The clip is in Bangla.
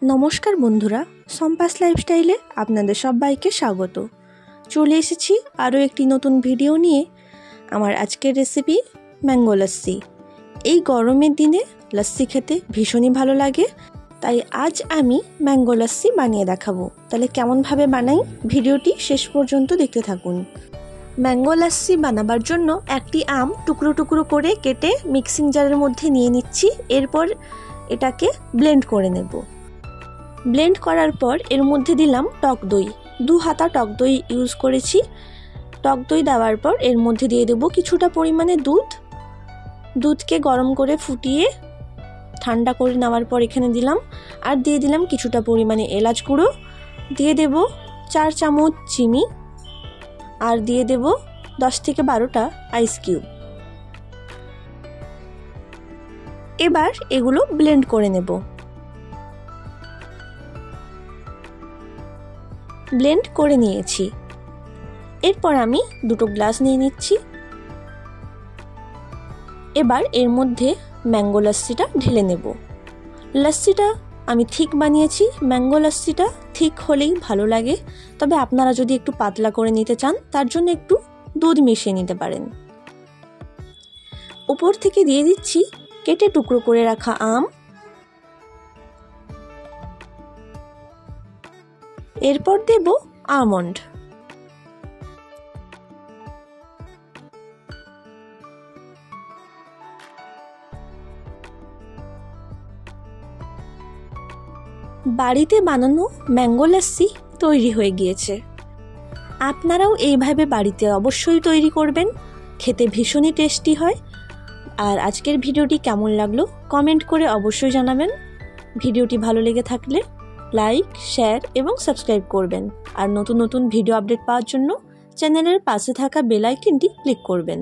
নমস্কার বন্ধুরা, সম্পাস লাইফস্টাইলে আপনাদের সবাইকে স্বাগত। চলে এসেছি আরও একটি নতুন ভিডিও নিয়ে। আমার আজকের রেসিপি ম্যাঙ্গো লস্যি। এই গরমের দিনে লস্যি খেতে ভীষণই ভালো লাগে, তাই আজ আমি ম্যাঙ্গো লস্যি বানিয়ে দেখাবো। তাহলে কেমনভাবে বানাই ভিডিওটি শেষ পর্যন্ত দেখতে থাকুন। ম্যাঙ্গো লস্যি বানাবার জন্য একটি আম টুকরো টুকরো করে কেটে মিক্সিং জারের মধ্যে নিয়ে নিচ্ছি। এরপর এটাকে ব্লেন্ড করে নেব। ব্লেন্ড করার পর এর মধ্যে দিলাম টক দই। 2 হাতা টক দই ইউজ করেছি। টক দই দেওয়ার পর এর মধ্যে দিয়ে দেব কিছুটা পরিমাণে দুধকে গরম করে ফুটিয়ে ঠান্ডা করে নেওয়ার পর এখানে দিলাম, আর দিয়ে দিলাম কিছুটা পরিমাণে এলাচ গুঁড়ো, দিয়ে দেব 4 চামচ চিনি, আর দিয়ে দেব 10 থেকে 12টা আইস কিউব। এবার এগুলো ব্লেন্ড করে নেব। ব্লেন্ড করে নিয়েছি। এরপর আমি 2টো গ্লাস নিয়ে নিচ্ছি। এবার এর মধ্যে ম্যাঙ্গো লস্যিটা ঢেলে নেব। লস্যিটা আমি থিক বানিয়েছি। ম্যাঙ্গো লস্যিটা থিক হলেই ভালো লাগে, তবে আপনারা যদি একটু পাতলা করে নিতে চান তার জন্য একটু দুধ মিশিয়ে নিতে পারেন। উপর থেকে দিয়ে দিচ্ছি কেটে টুকরো করে রাখা আম। এরপর দেব আমন্ড। বাড়িতে বানানো ম্যাঙ্গো লস্যি তৈরি হয়ে গিয়েছে। আপনারাও এইভাবে বাড়িতে অবশ্যই তৈরি করবেন, খেতে ভীষণই টেস্টি হয়। আর আজকের ভিডিওটি কেমন লাগলো কমেন্ট করে অবশ্যই জানাবেন। ভিডিওটি ভালো লেগে থাকলে লাইক, শেয়ার এবং সাবস্ক্রাইব করবেন। আর নতুন নতুন ভিডিও আপডেট পাওয়ার জন্য চ্যানেলের পাশে থাকা বেল আইকনটি ক্লিক করবেন।